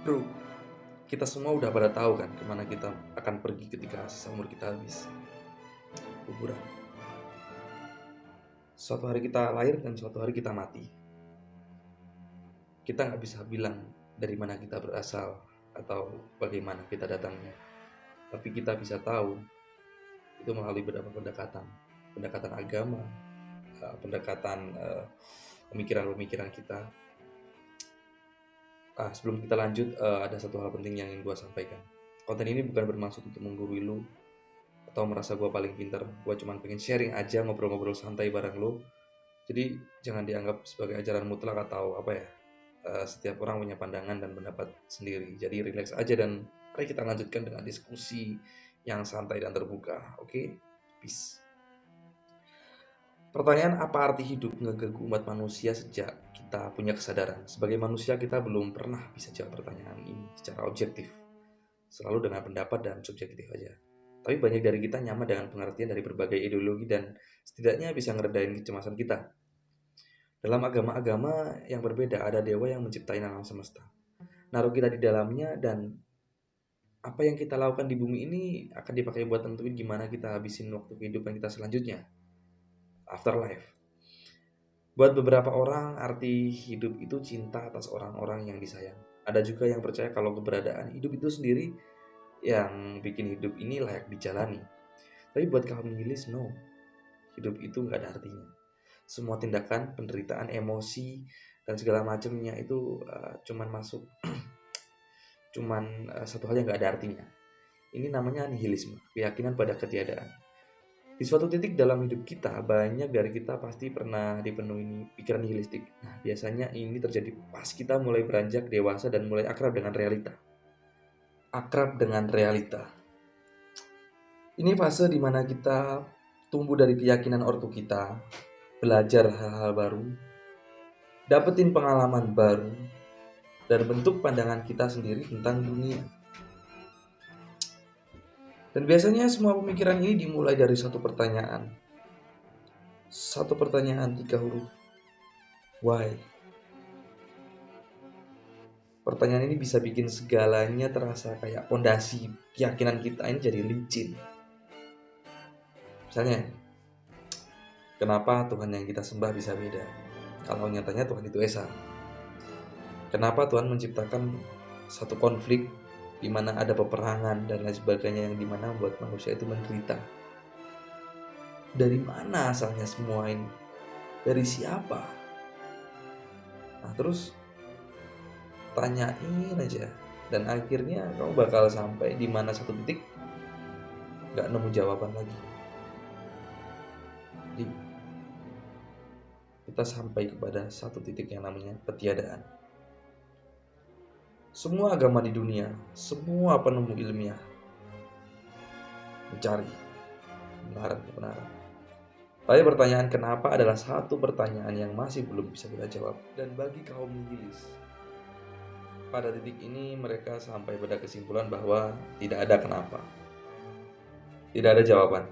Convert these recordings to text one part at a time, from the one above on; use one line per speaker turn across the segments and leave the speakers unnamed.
Bro, kita semua udah pada tahu kan kemana kita akan pergi ketika sisa umur kita habis. Kuburan. Suatu hari kita lahir dan suatu hari kita mati. Kita nggak bisa bilang dari mana kita berasal atau bagaimana kita datangnya. Tapi kita bisa tahu itu melalui beberapa pendekatan. Pendekatan agama, pendekatan pemikiran-pemikiran kita. Sebelum kita lanjut, ada satu hal penting yang ingin gue sampaikan. Konten ini bukan bermaksud untuk menggurui lu atau merasa gue paling pinter. Gue cuma pengen sharing aja, ngobrol-ngobrol santai bareng lo. Jadi jangan dianggap sebagai ajaran mutlak atau apa ya. Setiap orang punya pandangan dan pendapat sendiri. Jadi relax aja dan mari kita lanjutkan dengan diskusi yang santai dan terbuka. Oke? Peace. Pertanyaan apa arti hidup ngeganggu umat manusia sejak kita punya kesadaran. Sebagai manusia kita belum pernah bisa jawab pertanyaan ini secara objektif. Selalu dengan pendapat dan subjektif aja. Tapi banyak dari kita nyaman dengan pengertian dari berbagai ideologi dan setidaknya bisa ngeredain kecemasan kita. Dalam agama-agama yang berbeda ada dewa yang menciptai alam semesta. Naruh kita di dalamnya dan apa yang kita lakukan di bumi ini akan dipakai buat tentuin gimana kita habisin waktu kehidupan kita selanjutnya. Afterlife. Buat beberapa orang arti hidup itu cinta atas orang-orang yang disayang. Ada juga yang percaya kalau keberadaan hidup itu sendiri yang bikin hidup ini layak dijalani. Tapi buat kaum nihilis, no. Hidup itu nggak ada artinya. Semua tindakan, penderitaan, emosi, dan segala macamnya itu cuman masuk, satu hal yang nggak ada artinya. Ini namanya nihilisme, keyakinan pada ketiadaan. Di suatu titik dalam hidup kita, banyak dari kita pasti pernah dipenuhi pikiran nihilistik. Nah, biasanya ini terjadi pas kita mulai beranjak dewasa dan mulai akrab dengan realita. Akrab dengan realita. Ini fase dimana kita tumbuh dari keyakinan ortu kita, belajar hal-hal baru, dapetin pengalaman baru, dan bentuk pandangan kita sendiri tentang dunia. Dan biasanya semua pemikiran ini dimulai dari satu pertanyaan. Satu pertanyaan 3 huruf. Why? Pertanyaan ini bisa bikin segalanya terasa kayak pondasi keyakinan kita ini jadi licin. Misalnya, kenapa Tuhan yang kita sembah bisa beda? Kalau nyatanya Tuhan itu Esa. Kenapa Tuhan menciptakan satu konflik di mana ada peperangan dan lain sebagainya yang dimana membuat manusia itu menderita? Dari mana asalnya semua ini? Dari siapa? Nah terus tanyain aja dan akhirnya kamu bakal sampai di mana satu titik gak nemu jawaban lagi. Jadi kita sampai kepada satu titik yang namanya ketiadaan. Semua agama di dunia, semua penemu ilmiah mencari kebenaran. Tapi pertanyaan kenapa adalah satu pertanyaan yang masih belum bisa kita jawab. Dan bagi kaum nihilis, pada titik ini mereka sampai pada kesimpulan bahwa tidak ada kenapa. Tidak ada jawaban.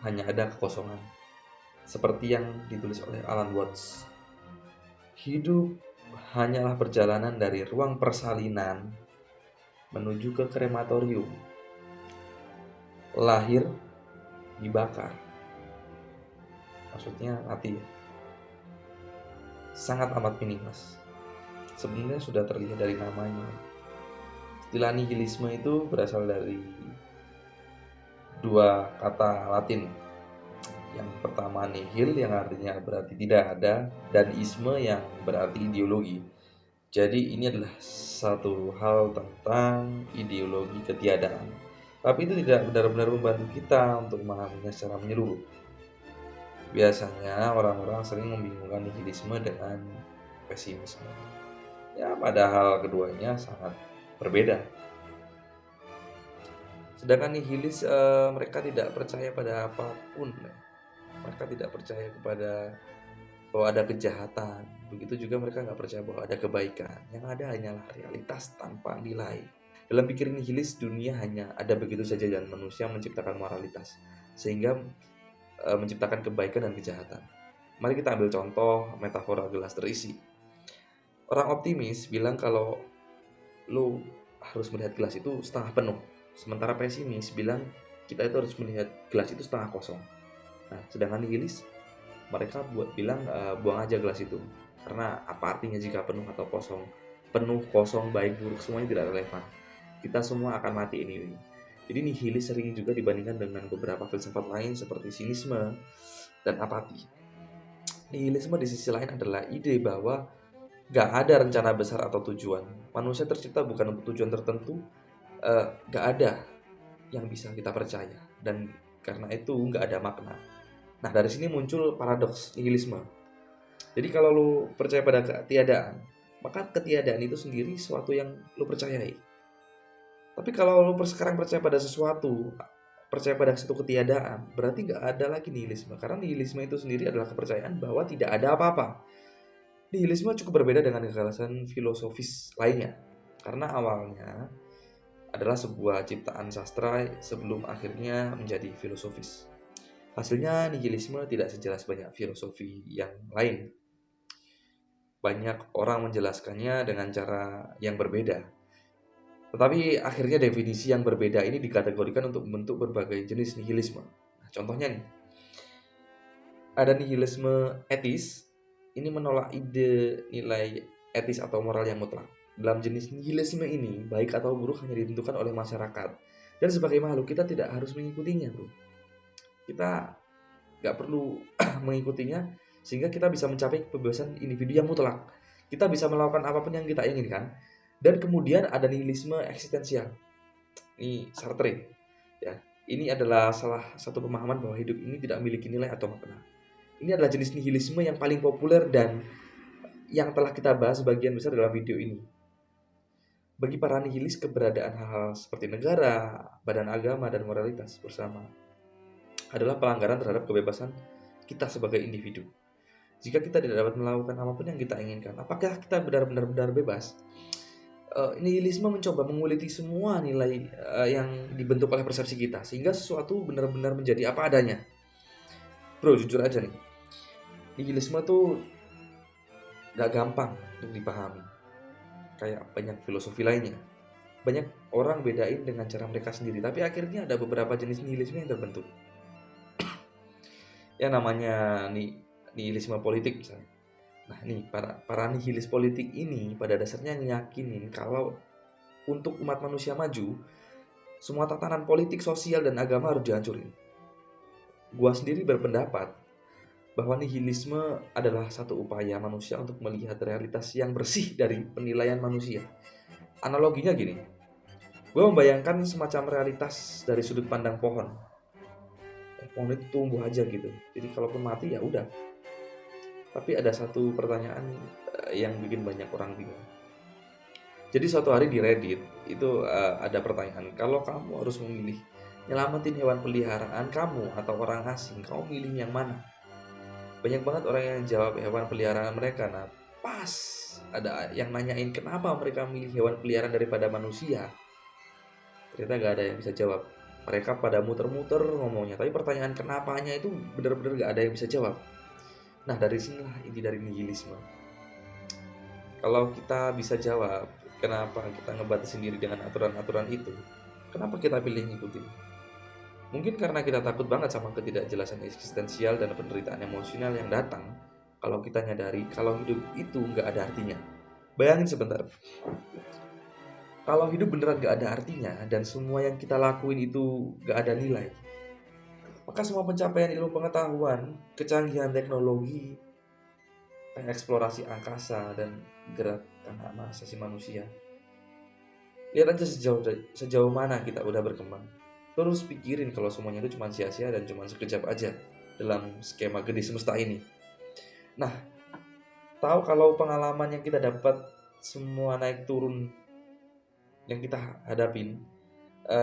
Hanya ada kekosongan. Seperti yang ditulis oleh Alan Watts. Hidup hanyalah perjalanan dari ruang persalinan menuju ke krematorium. Lahir, dibakar. Maksudnya mati ya. Sangat amat meaningless. Sebenarnya sudah terlihat dari namanya. Istilah nihilisme itu berasal dari dua kata Latin. Yang pertama nihil yang artinya berarti tidak ada, dan isme yang berarti ideologi. Jadi ini adalah satu hal tentang ideologi ketiadaan. Tapi itu tidak benar-benar membantu kita untuk memahaminya secara menyeluruh. Biasanya orang-orang sering membingungkan nihilisme dengan pesimisme. Ya, padahal keduanya sangat berbeda. Sedangkan nihilis mereka tidak percaya pada apapun. Mereka tidak percaya kepada bahwa ada kejahatan. Begitu juga mereka nggak percaya bahwa ada kebaikan. Yang ada hanyalah realitas tanpa nilai. Dalam pikiran nihilis, dunia hanya ada begitu saja dan manusia menciptakan moralitas. Sehingga menciptakan kebaikan dan kejahatan. Mari kita ambil contoh metafora gelas terisi. Orang optimis bilang kalau lu harus melihat gelas itu setengah penuh. Sementara pesimis bilang kita itu harus melihat gelas itu setengah kosong. Nah, sedangkan nihilis mereka bilang buang aja gelas itu. Karena apa artinya jika penuh atau kosong? Penuh, kosong, baik, buruk semuanya tidak relevan. Kita semua akan mati ini. Jadi nihilis sering juga dibandingkan dengan beberapa filsafat lain seperti sinisme dan apati. Nihilisme di sisi lain adalah ide bahwa gak ada rencana besar atau tujuan. Manusia tercipta bukan untuk tujuan tertentu, gak ada yang bisa kita percaya. Dan karena itu gak ada makna. Nah, dari sini muncul paradoks nihilisme. Jadi kalau lu percaya pada ketiadaan, maka ketiadaan itu sendiri sesuatu yang lu percayai. Tapi kalau lu sekarang percaya pada sesuatu, percaya pada satu ketiadaan, berarti nggak ada lagi nihilisme. Karena nihilisme itu sendiri adalah kepercayaan bahwa tidak ada apa-apa. Nihilisme cukup berbeda dengan gagasan filosofis lainnya. Karena awalnya adalah sebuah ciptaan sastra sebelum akhirnya menjadi filosofis. Hasilnya nihilisme tidak sejelas banyak filosofi yang lain. Banyak orang menjelaskannya dengan cara yang berbeda. Tetapi akhirnya definisi yang berbeda ini dikategorikan untuk membentuk berbagai jenis nihilisme. Nah, contohnya nih, ada nihilisme etis. Ini menolak ide nilai etis atau moral yang mutlak. Dalam jenis nihilisme ini, baik atau buruk hanya ditentukan oleh masyarakat. Dan sebagai makhluk, kita tidak harus mengikutinya, bro. Kita nggak perlu mengikutinya, sehingga kita bisa mencapai kebebasan individu yang mutlak. Kita bisa melakukan apapun yang kita inginkan. Dan kemudian ada nihilisme eksistensial. Ini Sartre. Ya, ini adalah salah satu pemahaman bahwa hidup ini tidak memiliki nilai atau makna. Ini adalah jenis nihilisme yang paling populer dan yang telah kita bahas sebagian besar dalam video ini. Bagi para nihilis, keberadaan hal-hal seperti negara, badan agama, dan moralitas bersama adalah pelanggaran terhadap kebebasan kita sebagai individu. Jika kita tidak dapat melakukan apapun yang kita inginkan, apakah kita benar-benar bebas? Nihilisme mencoba menguliti semua nilai yang dibentuk oleh persepsi kita, sehingga sesuatu benar-benar menjadi apa adanya. Bro, jujur aja nih, nihilisme tuh gak gampang untuk dipahami. Kayak banyak filosofi lainnya. Banyak orang bedain dengan cara mereka sendiri, tapi akhirnya ada beberapa jenis nihilisme yang terbentuk. Ya namanya nihilisme politik misalnya. Nah nih, para nihilis politik ini pada dasarnya ngeyakinin kalau untuk umat manusia maju, semua tatanan politik, sosial, dan agama harus dihancurin. Gua sendiri berpendapat bahwa nihilisme adalah satu upaya manusia untuk melihat realitas yang bersih dari penilaian manusia. Analoginya gini, gue membayangkan semacam realitas dari sudut pandang pohon. Pohon itu tumbuh aja gitu, jadi kalaupun mati ya udah. Tapi ada satu pertanyaan yang bikin banyak orang bingung. Jadi suatu hari di Reddit itu ada pertanyaan, kalau kamu harus memilih nyelamatin hewan peliharaan kamu atau orang asing, kamu milih yang mana? Banyak banget orang yang jawab hewan peliharaan mereka. Nah, pas ada yang nanyain kenapa mereka milih hewan peliharaan daripada manusia, ternyata gak ada yang bisa jawab. Mereka pada muter-muter ngomongnya, tapi pertanyaan kenapanya itu benar-benar gak ada yang bisa jawab. Nah, dari sinilah inti dari nihilisme. Kalau kita bisa jawab kenapa kita ngebatasin diri dengan aturan-aturan itu, kenapa kita pilih ngikutin? Mungkin karena kita takut banget sama ketidakjelasan eksistensial dan penderitaan emosional yang datang kalau kita nyadari kalau hidup itu nggak ada artinya. Bayangin sebentar, kalau hidup beneran nggak ada artinya dan semua yang kita lakuin itu nggak ada nilai, maka semua pencapaian ilmu pengetahuan, kecanggihan teknologi, eksplorasi angkasa, dan gerakan hak asasi manusia, lihat aja sejauh mana kita udah berkembang. Terus pikirin kalau semuanya itu cuma sia-sia dan cuma sekejap aja dalam skema gede semesta ini. Nah, tahu kalau pengalaman yang kita dapat semua naik turun yang kita hadapin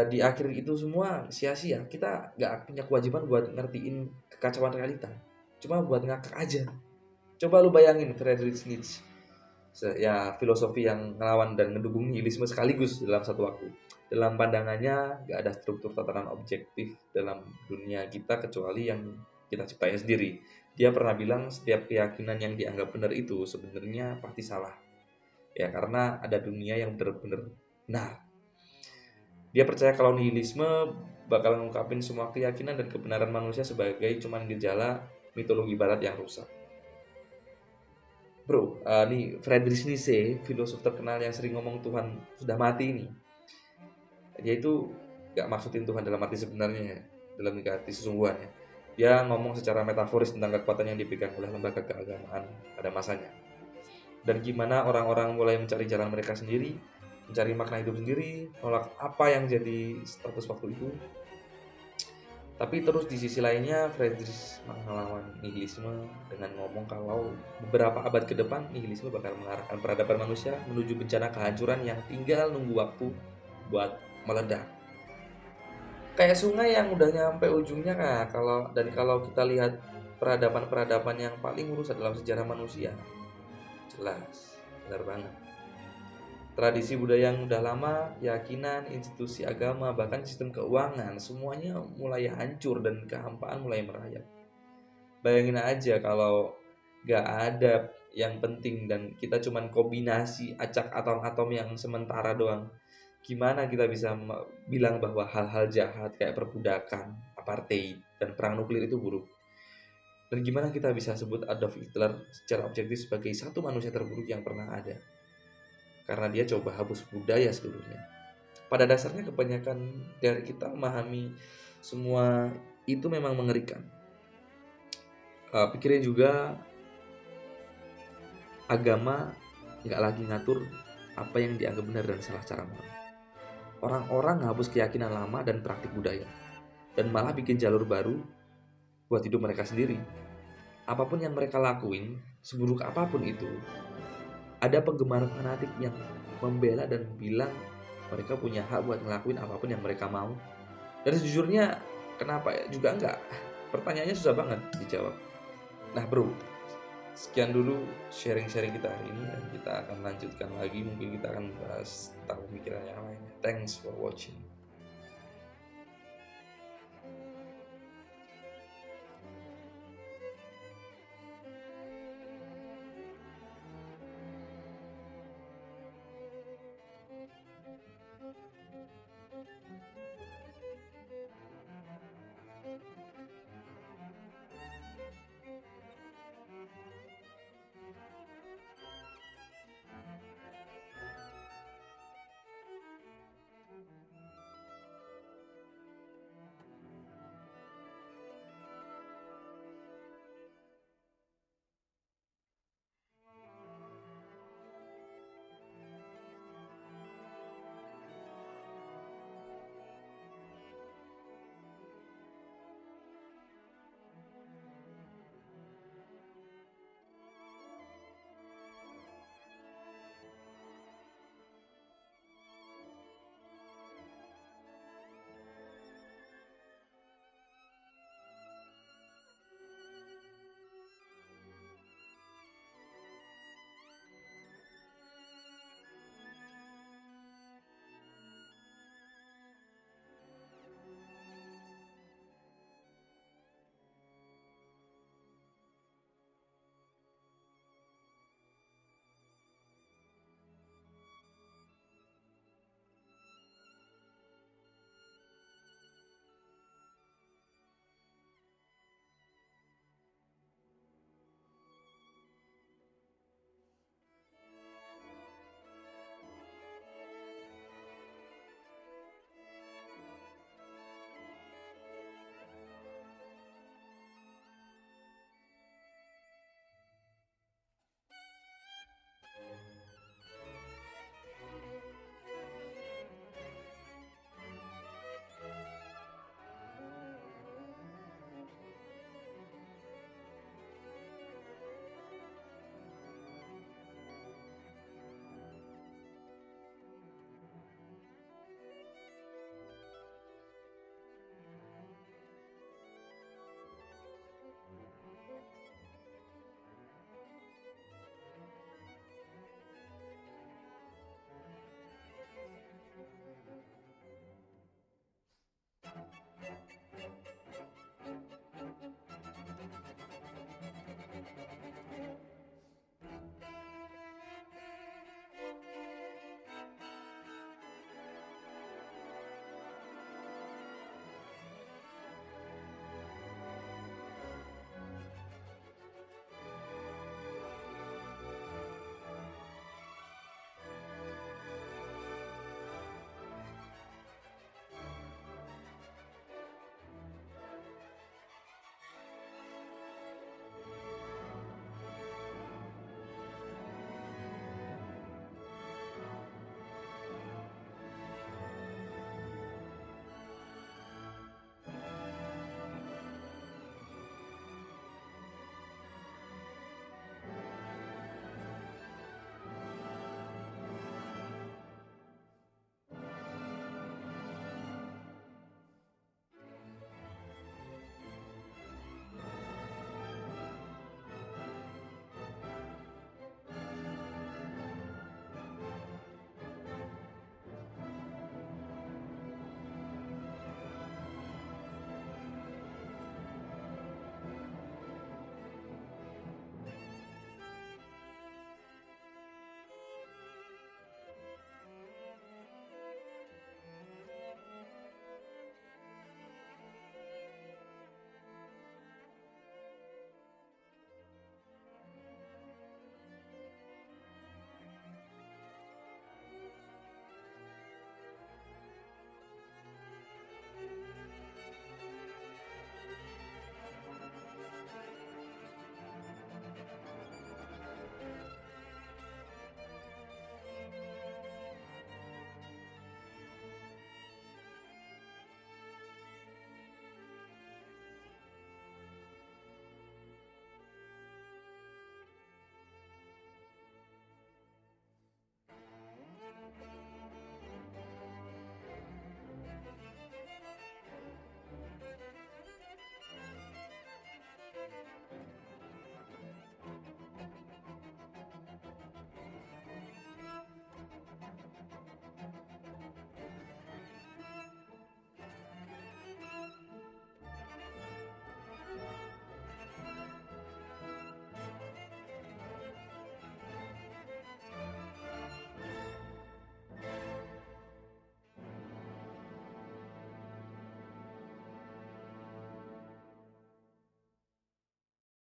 di akhir itu semua sia-sia. Kita gak punya kewajiban buat ngertiin kekacauan realita, cuma buat ngakak aja. Coba lu bayangin Friedrich Nietzsche, ya filosofi yang ngelawan dan ngedukung nihilisme sekaligus dalam satu waktu. Dalam pandangannya gak ada struktur tatanan objektif dalam dunia kita kecuali yang kita ciptain sendiri. Dia pernah bilang setiap keyakinan yang dianggap benar itu sebenarnya pasti salah. Ya karena ada dunia yang benar-benar benar. Dia percaya kalau nihilisme bakal ngungkapin semua keyakinan dan kebenaran manusia sebagai cuman gejala mitologi barat yang rusak. Bro, nih Friedrich Nietzsche, filosof terkenal yang sering ngomong Tuhan sudah mati ini. Dia itu gak maksudin Tuhan dalam arti sebenarnya, dalam arti sesungguhannya. Dia ngomong secara metaforis tentang kekuatan yang dipegang oleh lembaga keagamaan pada masanya. Dan gimana orang-orang mulai mencari jalan mereka sendiri, mencari makna hidup sendiri, nolak apa yang jadi status waktu itu. Tapi terus di sisi lainnya Friedrich melawan nihilisme dengan ngomong kalau beberapa abad ke depan nihilisme bakal mengarahkan peradaban manusia menuju bencana kehancuran yang tinggal nunggu waktu buat meledak. Kayak sungai yang udah nyampe ujungnya kan, kalau kita lihat peradaban-peradaban yang paling merusak dalam sejarah manusia. Jelas, benar banget. Tradisi budaya yang udah lama, keyakinan, institusi agama, bahkan sistem keuangan, semuanya mulai hancur dan kehampaan mulai merayap. Bayangin aja kalau gak ada yang penting dan kita cuman kombinasi acak atom-atom yang sementara doang. Gimana kita bisa bilang bahwa hal-hal jahat kayak perbudakan, apartheid, dan perang nuklir itu buruk? Dan gimana kita bisa sebut Adolf Hitler secara objektif sebagai satu manusia terburuk yang pernah ada? Karena dia coba hapus budaya seluruhnya. Pada dasarnya kebanyakan dari kita memahami semua itu memang mengerikan. Pikirin juga agama nggak lagi ngatur apa yang dianggap benar dan salah cara moral. Orang-orang hapus keyakinan lama dan praktik budaya dan malah bikin jalur baru buat hidup mereka sendiri. Apapun yang mereka lakuin, seburuk apapun itu, ada penggemar fanatik yang membela dan bilang mereka punya hak buat ngelakuin apapun yang mereka mau. Dan sejujurnya kenapa ya juga enggak. Pertanyaannya susah banget dijawab. Nah bro, sekian dulu sharing-sharing kita hari ini dan kita akan lanjutkan lagi. Mungkin kita akan bahas tentang pemikiran yang lainnya. Thanks for watching.